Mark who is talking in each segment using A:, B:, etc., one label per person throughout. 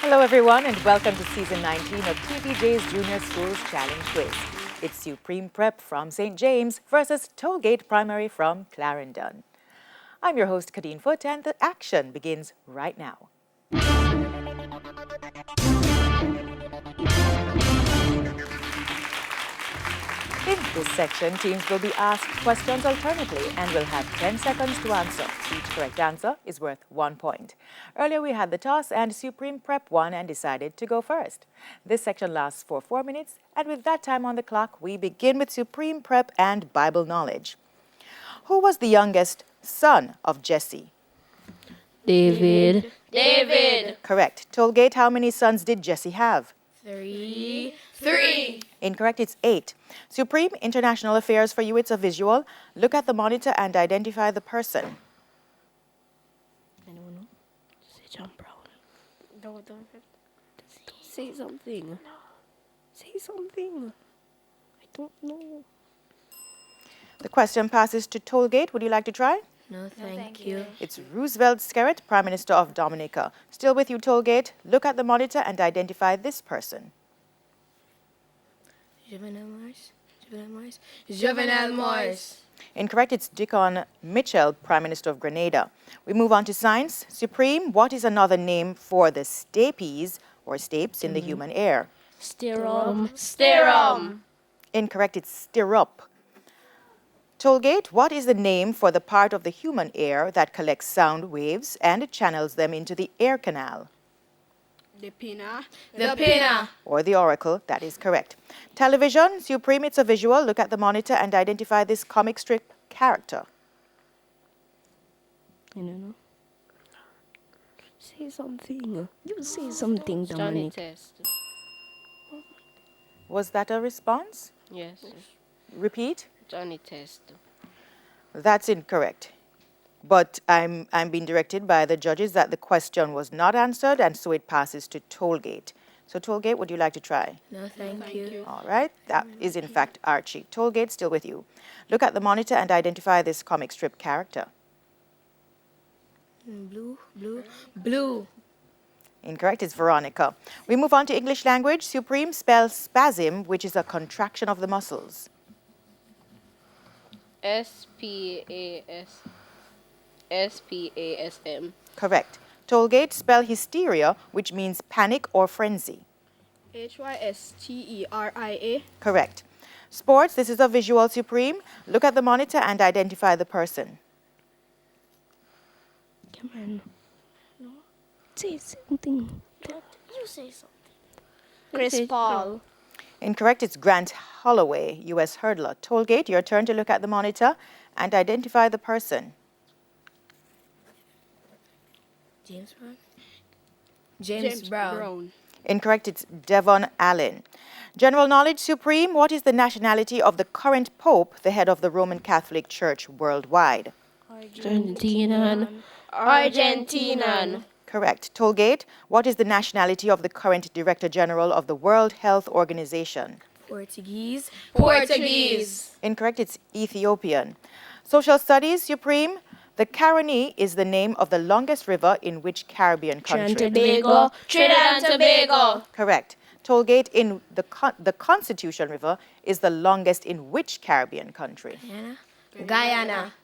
A: Hello everyone and welcome to Season 19 of TVJ Jnr Schools Challenge Quiz. It's Supreme Prep from St. James versus Tollgate Primary from Clarendon. I'm your host Kadeen Foot and the action begins right now. In this section, teams will be asked questions alternately and will have 10 seconds to answer. Each correct answer is worth 1 point. Earlier we had the toss and Supreme Prep won and decided to go first. This section lasts for 4 minutes, and with that time on the clock, we begin with Supreme Prep and Bible knowledge. Who was the youngest son of Jesse?
B: David.
A: Correct. Tollgate, how many sons did Jesse have?
B: Three.
A: Incorrect, it's 8. Supreme, international affairs for you, it's a visual. Look at the monitor and identify the person.
B: I don't know. Say John Brown. Don't. Say something. No. Say something. I don't know.
A: The question passes to Tollgate. Would you like to try?
B: No, thank you.
A: It's Roosevelt Skerritt, Prime Minister of Dominica. Still with you, Tollgate. Look at the monitor and identify this person.
B: Juvenile Morris.
A: Incorrect, it's Dickon Mitchell, Prime Minister of Grenada. We move on to science. Supreme, what is another name for the stapes or stapes in the human air?
B: Sterum.
A: Incorrect, it's stirrup. Tollgate, what is the name for the part of the human air that collects sound waves and channels them into the air canal?
C: The pinna.
A: Or the oracle, that is correct. Television, Supreme, it's a visual. Look at the monitor and identify this comic strip character.
B: I don't know. Say something. You say something, Dominic.
A: Was that a response?
D: Yes,
A: Repeat.
D: Johnny Test.
A: That's incorrect. But I'm being directed by the judges that the question was not answered, and so it passes to Tollgate. So Tollgate, would you like to try?
B: No, thank you.
A: All right. That is in fact Archie. Tollgate, still with you. Look at the monitor and identify this comic strip character.
B: Blue.
A: Incorrect, it's Veronica. We move on to English language. Supreme, spell spasm, which is a contraction of the muscles.
D: SPASM.
A: Correct. Tollgate, spell hysteria, which means panic or frenzy.
C: Hysteria.
A: Correct. Sports, this is a visual. Supreme. Look at the monitor and identify the person.
B: Come on. No. Say something. You say something.
C: Chris Paul.
A: Incorrect, it's Grant Holloway, U.S. hurdler. Tollgate, your turn to look at the monitor and identify the person.
B: James Brown.
A: Incorrect, it's Devon Allen. General knowledge, Supreme, what is the nationality of the current Pope, the head of the Roman Catholic Church worldwide?
B: Argentinian.
A: Correct. Tollgate, what is the nationality of the current Director General of the World Health Organization?
B: Portuguese.
A: Incorrect, it's Ethiopian. Social studies, Supreme, the Caroni is the name of the longest river in which Caribbean country?
B: Trinidad and Tobago.
A: Correct. Tollgate, in the Constitution River is the longest in which Caribbean country?
B: Guyana.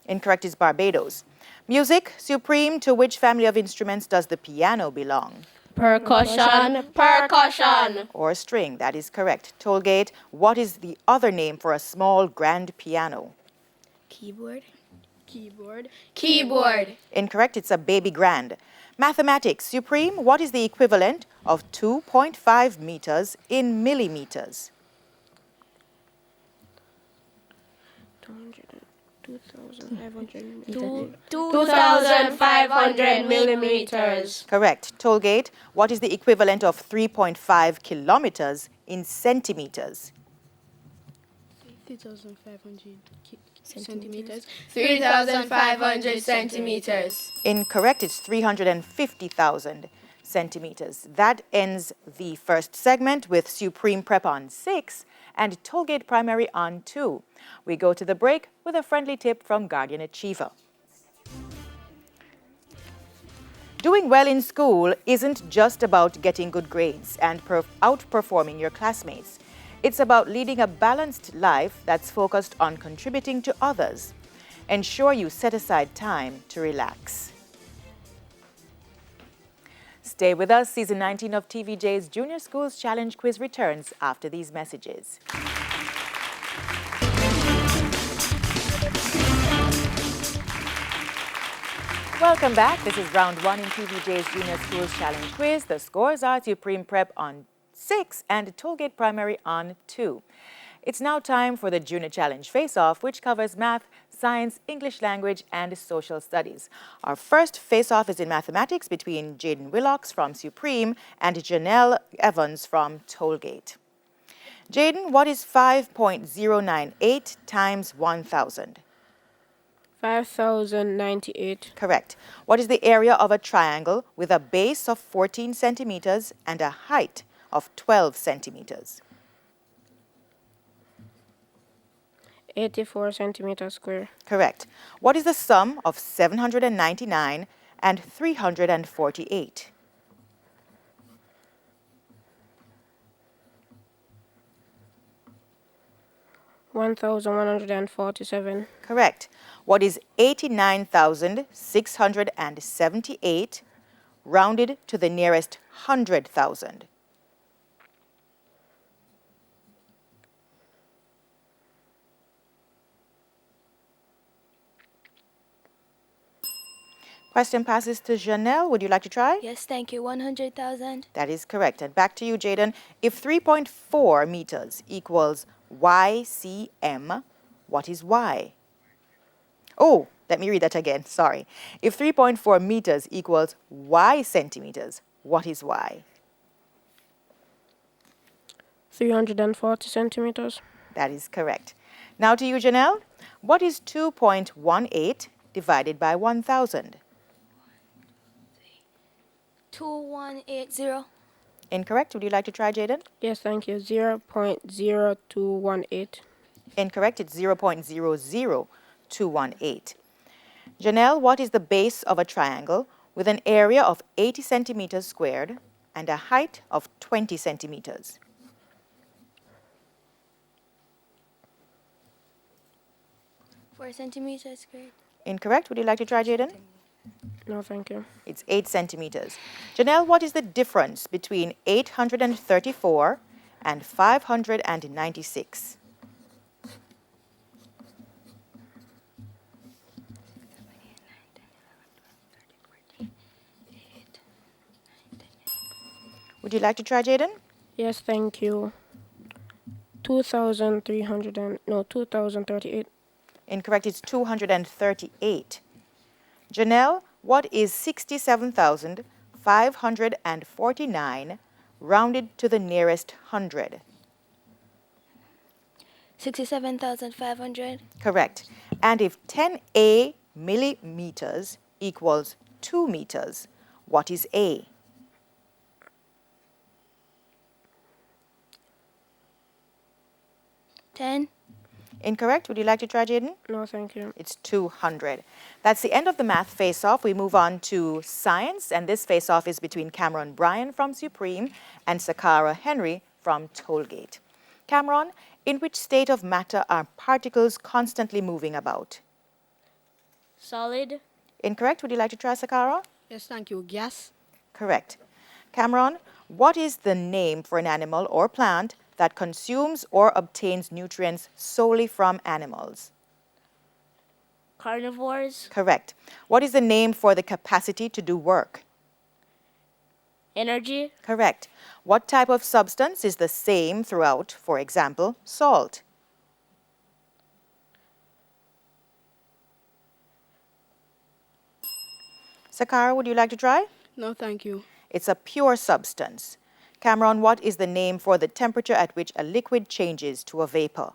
A: Incorrect, is Barbados. Music, Supreme, to which family of instruments does the piano belong?
B: Percussion.
A: Or string, that is correct. Tollgate, what is the other name for a small grand piano?
B: Keyboard.
A: Incorrect, it's a baby grand. Mathematics, Supreme, what is the equivalent of 2.5 meters in millimeters?
B: 2,500 millimeters.
A: Correct. Tollgate, what is the equivalent of 3.5 kilometers in centimeters?
C: 3,500 centimeters.
B: 3,500 centimeters.
A: Incorrect, it's 350,000 centimeters. That ends the first segment with Supreme Prep on 6 and Tollgate Primary on 2. We go to the break with a friendly tip from Guardian Achiever. Doing well in school isn't just about getting good grades and outperforming your classmates. It's about leading a balanced life that's focused on contributing to others. Ensure you set aside time to relax. Stay with us. Season 19 of TVJ's Junior Schools Challenge Quiz returns after these messages. Welcome back. This is round 1 in TVJ's Junior Schools Challenge Quiz. The scores are Supreme Prep on 6 and Tollgate Primary on 2. It's now time for the Junior Challenge Face-Off, which covers math, science, English language, and social studies. Our first face-off is in mathematics between Jaden Willocks from Supreme and Janelle Evans from Tollgate. Jaden, what is 5.098 times 1,000?
C: 5,098.
A: Correct. What is the area of a triangle with a base of 14 centimeters and a height of 12 centimeters?
C: 84 centimeters square.
A: Correct. What is the sum of 799 and 348?
C: 1,147.
A: Correct. What is 89,678 rounded to the nearest 100,000? Question passes to Janelle. Would you like to try?
B: Yes, thank you. 100,000.
A: That is correct. And back to you, Jaden. If 3.4 meters equals YCM, what is Y? Oh, let me read that again. Sorry. If 3.4 meters equals Y centimeters, what is Y?
C: 340 centimeters.
A: That is correct. Now to you, Janelle. What is 2.18 divided by 1,000?
B: 2180.
A: Incorrect. Would you like to try, Jaden?
C: Yes, thank you. 0.0218.
A: Incorrect. It's 0.00218. Janelle, what is the base of a triangle with an area of 80 centimeters squared and a height of 20 centimeters?
B: Four centimeters squared.
A: Incorrect. Would you like to try, Jaden?
C: No, thank you.
A: It's 8 centimeters. Janelle, what is the difference between 834 and 596? Would you like to try, Jaden?
C: Yes, thank you. 2,038.
A: Incorrect. It's 238. Janelle, what is 67,549 rounded to the nearest 100?
B: 67,500.
A: Correct. And if 10A millimeters equals 2 meters, what is A?
B: Ten.
A: Incorrect. Would you like to try, Jaden?
C: No, thank you.
A: It's 200. That's the end of the math face-off. We move on to science, and this face-off is between Cameron Bryan from Supreme and Sakara Henry from Tollgate. Cameron, in which state of matter are particles constantly moving about?
B: Solid.
A: Incorrect. Would you like to try, Sakara?
C: Yes, thank you. Gas.
A: Correct. Cameron, what is the name for an animal or plant that consumes or obtains nutrients solely from animals?
B: Carnivores.
A: Correct. What is the name for the capacity to do work?
B: Energy.
A: Correct. What type of substance is the same throughout, for example, salt? Sakara, would you like to try?
C: No, thank you.
A: It's a pure substance. Cameron, what is the name for the temperature at which a liquid changes to a vapor?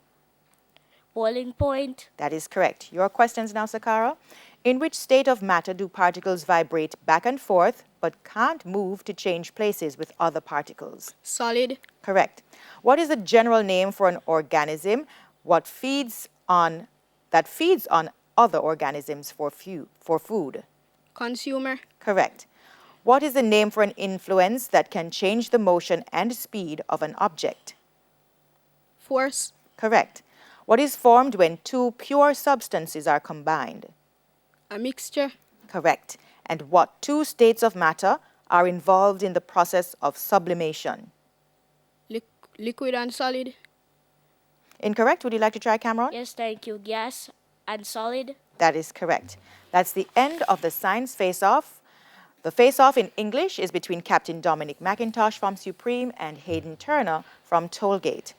B: Boiling point.
A: That is correct. Your questions now, Sakara. In which state of matter do particles vibrate back and forth but can't move to change places with other particles?
C: Solid.
A: Correct. What is the general name for an organism that feeds on other organisms for food?
C: Consumer.
A: Correct. What is the name for an influence that can change the motion and speed of an object?
C: Force.
A: Correct. What is formed when two pure substances are combined?
C: A mixture.
A: Correct. And what two states of matter are involved in the process of sublimation?
C: Liquid and solid.
A: Incorrect. Would you like to try, Cameron?
B: Yes, thank you. Gas and solid.
A: That is correct. That's the end of the science face-off. The face-off in English is between Captain Dominic McIntosh from Supreme and Hayden Turner from Tollgate.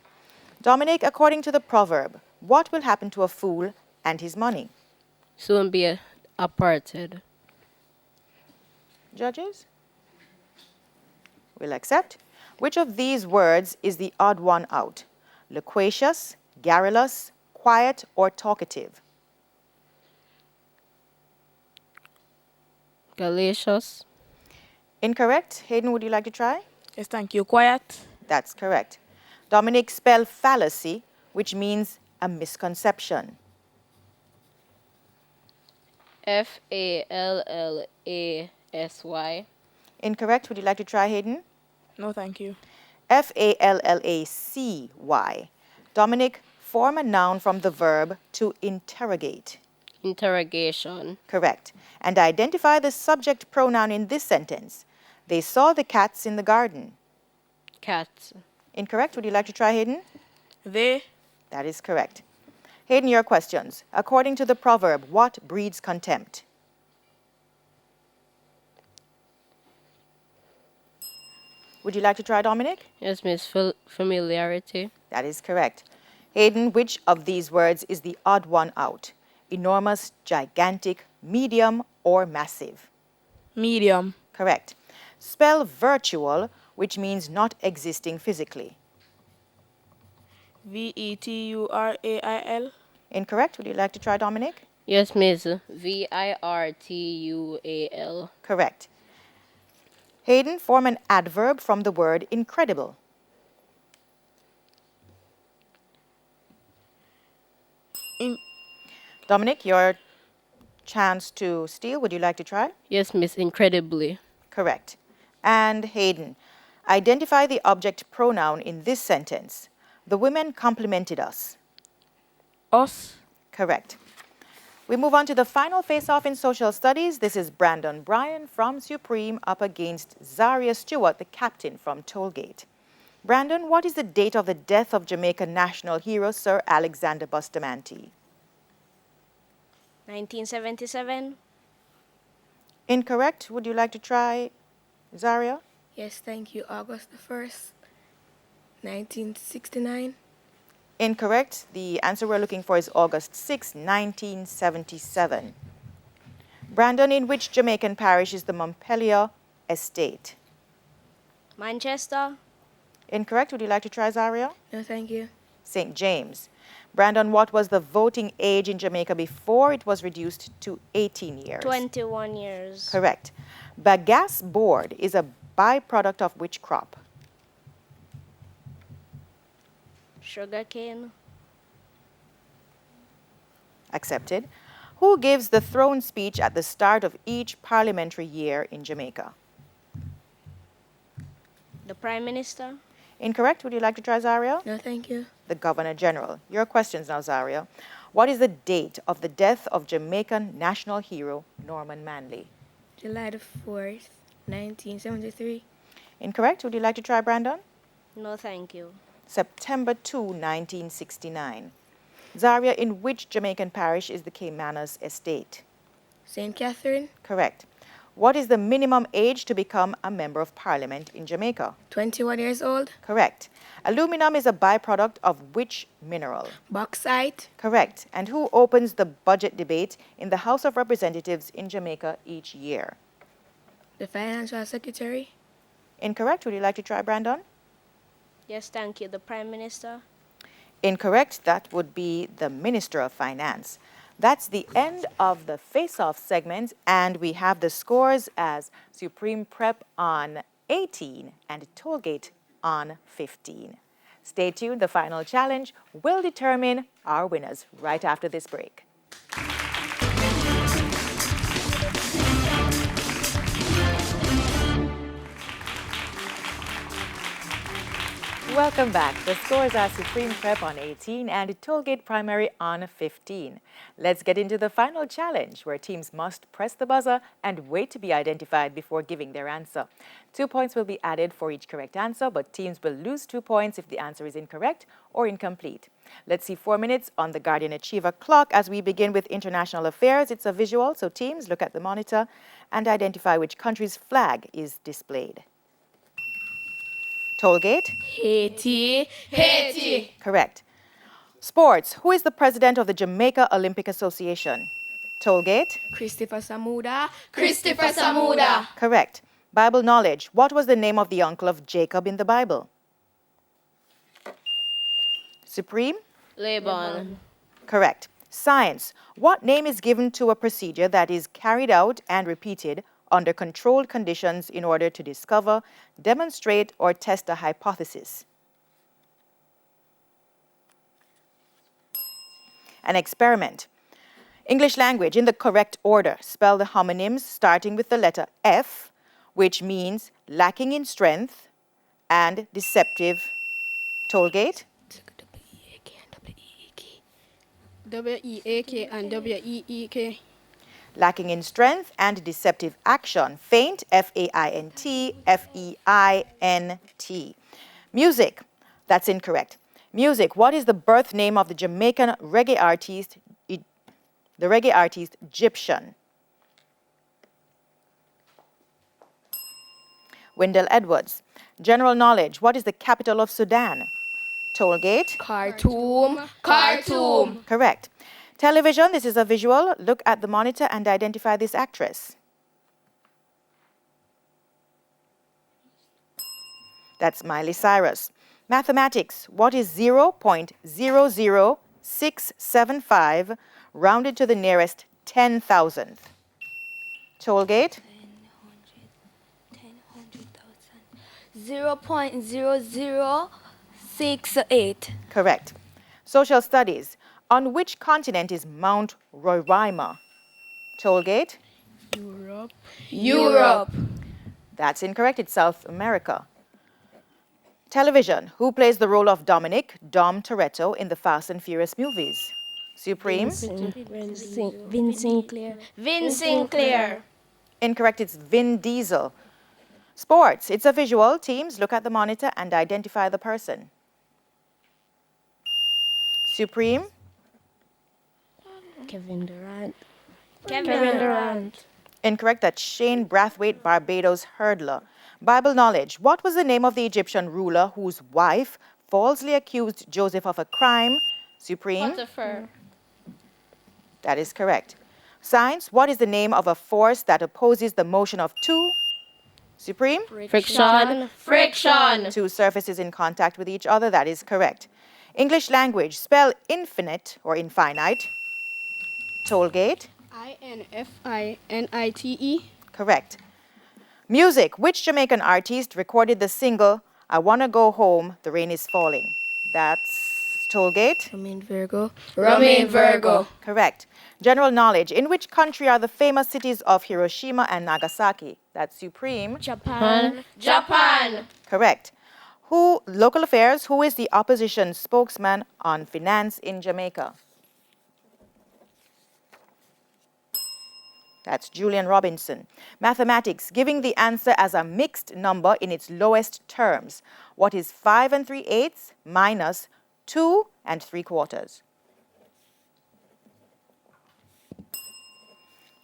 A: Dominic, according to the proverb, what will happen to a fool and his money?
D: Soon be aparted.
A: Judges? We'll accept. Which of these words is the odd one out? Loquacious, garrulous, quiet, or talkative?
D: Galatius.
A: Incorrect. Hayden, would you like to try?
E: Yes, thank you. Quiet.
A: That's correct. Dominic, spell fallacy, which means a misconception.
D: Fallasy.
A: Incorrect. Would you like to try, Hayden?
E: No, thank you.
A: Fallacy. Dominic, form a noun from the verb to interrogate.
D: Interrogation.
A: Correct. And identify the subject pronoun in this sentence. They saw the cats in the garden.
D: Cats.
A: Incorrect. Would you like to try, Hayden?
E: They.
A: That is correct. Hayden, your questions. According to the proverb, what breeds contempt? Would you like to try, Dominic?
D: Yes, miss. Familiarity.
A: That is correct. Hayden, which of these words is the odd one out? Enormous, gigantic, medium, or massive?
E: Medium.
A: Correct. Spell virtual, which means not existing physically.
E: Vetural.
A: Incorrect. Would you like to try, Dominic?
D: Yes, miss. Virtual.
A: Correct. Hayden, form an adverb from the word incredible. Dominic, your chance to steal. Would you like to try?
D: Yes, miss. Incredibly.
A: Correct. And Hayden, identify the object pronoun in this sentence. The women complimented us.
E: Us.
A: Correct. We move on to the final face-off in social studies. This is Brandon Bryan from Supreme up against Zaria Stewart, the captain from Tollgate. Brandon, what is the date of the death of Jamaican national hero Sir Alexander Bustamante?
B: 1977.
A: Incorrect. Would you like to try, Zaria?
C: Yes, thank you. August the 1st, 1969.
A: Incorrect. The answer we're looking for is August 6, 1977. Brandon, in which Jamaican parish is the Montpelier estate?
B: Manchester.
A: Incorrect. Would you like to try, Zaria?
C: No, thank you.
A: St. James. Brandon, what was the voting age in Jamaica before it was reduced to 18 years?
B: 21 years.
A: Correct. Bagasse board is a byproduct of which crop?
B: Sugarcane.
A: Accepted. Who gives the throne speech at the start of each parliamentary year in Jamaica?
B: The Prime Minister.
A: Incorrect. Would you like to try, Zaria?
C: No, thank you.
A: The Governor General. Your questions now, Zaria. What is the date of the death of Jamaican national hero Norman Manley?
C: July the 4th, 1973.
A: Incorrect. Would you like to try, Brandon?
B: No, thank you.
A: September 2, 1969. Zaria, in which Jamaican parish is the Caymanas estate?
C: St. Catherine,
A: Correct. What is the minimum age to become a member of parliament in Jamaica?
C: 21 years old.
A: Correct. Aluminum is a byproduct of which mineral?
C: Bauxite,
A: Correct. And who opens the budget debate in the House of Representatives in Jamaica each year?
C: the Financial Secretary,
A: Incorrect. Would you like to try, Brandon?
B: Yes, thank you. The Prime Minister.
A: Incorrect. That would be the Minister of Finance. That's the end of the face-off segment, and we have the scores as Supreme Prep on 18 and Tollgate on 15. Stay tuned. The final challenge will determine our winners right after this break. Welcome back. The scores are Supreme Prep on 18 and Tollgate Primary on 15. Let's get into the final challenge, where teams must press the buzzer and wait to be identified before giving their answer. 2 points will be added for each correct answer, but teams will lose 2 points if the answer is incorrect or incomplete. Let's see 4 minutes on the Guardian Achiever clock as we begin with international affairs. It's a visual, so teams look at the monitor and identify which country's flag is displayed. Tollgate?
C: Haiti. Haiti.
A: Correct. Sports. Who is the president of the Jamaica Olympic Association? Tollgate?
C: Christopher Samuda. Christopher Samuda.
A: Correct. Bible knowledge. What was the name of the uncle of Jacob in the Bible? Supreme?
D: Laban.
A: Correct. Science. What name is given to a procedure that is carried out and repeated under controlled conditions in order to discover, demonstrate, or test a hypothesis? An experiment. English language, in the correct order, spell the homonyms starting with the letter F, which means lacking in strength and deceptive. Tollgate?
E: W-E-A-K and W-E-E-K.
A: Lacking in strength and deceptive action. Faint, F-A-I-N-T, F-E-I-N-T. Music, that's incorrect. Music, what is the birth name of the Jamaican reggae artist, Egyptian? Wendell Edwards. General knowledge, what is the capital of Sudan? Tollgate.
C: Khartoum. Khartoum.
A: Correct. Television, this is a visual. Look at the monitor and identify this actress. That's Miley Cyrus. Mathematics, what is 0.00675 rounded to the nearest 10,000th? Tollgate?
B: 0.0068.
A: Correct. Social studies. On which continent is Mount Roraima? Tollgate?
E: Europe.
C: Europe.
A: That's incorrect. It's South America. Television. Who plays the role of Dominic, Dom Toretto, in the Fast and Furious movies? Supreme?
B: Vin Sinclair.
C: Vin Sinclair.
A: Incorrect. It's Vin Diesel. Sports. It's a visual. Teams, look at the monitor and identify the person. Supreme?
B: Kevin Durant.
C: Kevin Durant.
A: Incorrect. That's Shane Brathwaite, Barbados hurdler. Bible knowledge. What was the name of the Egyptian ruler whose wife falsely accused Joseph of a crime? Supreme?
D: Potiphar.
A: That is correct. Science. What is the name of a force that opposes the motion of two? Supreme?
D: Friction. Friction.
A: Two surfaces in contact with each other. That is correct. English language. Spell infinite or infinite. Tollgate.
E: I-N-F-I-N-I-T-E.
A: Correct. Music. Which Jamaican artist recorded the single I Wanna Go Home, The Rain Is Falling? That's Tollgate.
B: Romain Virgo.
C: Romain Virgo.
A: Correct. General knowledge. In which country are the famous cities of Hiroshima and Nagasaki? That's Supreme.
B: Japan.
C: Japan.
A: Correct. Local affairs. Who is the opposition spokesman on finance in Jamaica? That's Julian Robinson. Mathematics, giving the answer as a mixed number in its lowest terms. What is 5 3/8 minus 2 3/4?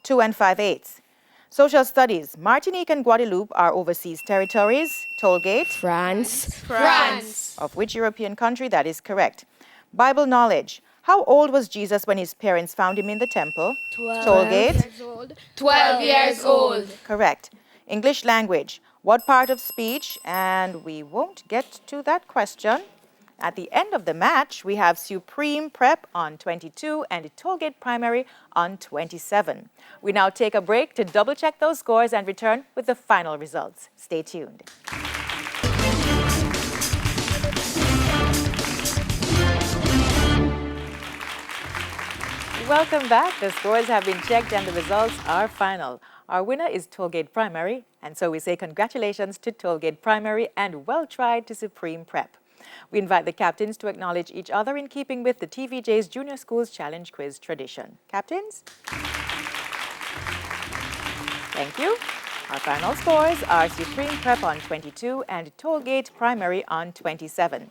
A: 2 5/8. Social studies. Martinique and Guadeloupe are overseas territories. Tollgate.
C: France. France.
A: Of which European country? That is correct. Bible knowledge. How old was Jesus when his parents found him in the temple?
B: 12.
A: Tollgate.
C: 12 years old.
A: Correct. English language. What part of speech? And we won't get to that question. At the end of the match, we have Supreme Prep on 22 and Tollgate Primary on 27. We now take a break to double check those scores and return with the final results. Stay tuned. Welcome back. The scores have been checked and the results are final. Our winner is Tollgate Primary, and so we say congratulations to Tollgate Primary and well tried to Supreme Prep. We invite the captains to acknowledge each other in keeping with the TVJ's Junior Schools Challenge Quiz tradition. Captains? Thank you. Our final scores are Supreme Prep on 22 and Tollgate Primary on 27.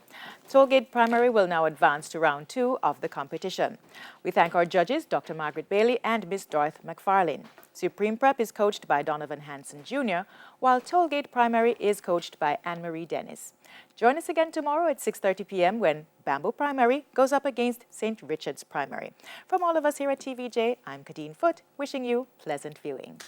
A: Tollgate Primary will now advance to round 2 of the competition. We thank our judges, Dr. Margaret Bailey and Miss Dorothy McFarlane. Supreme Prep is coached by Donovan Hanson Jr., while Tollgate Primary is coached by Anne-Marie Dennis. Join us again tomorrow at 6:30 p.m. when Bamboo Primary goes up against St. Richard's Primary. From all of us here at TVJ, I'm Kadeen Foote, wishing you pleasant viewing.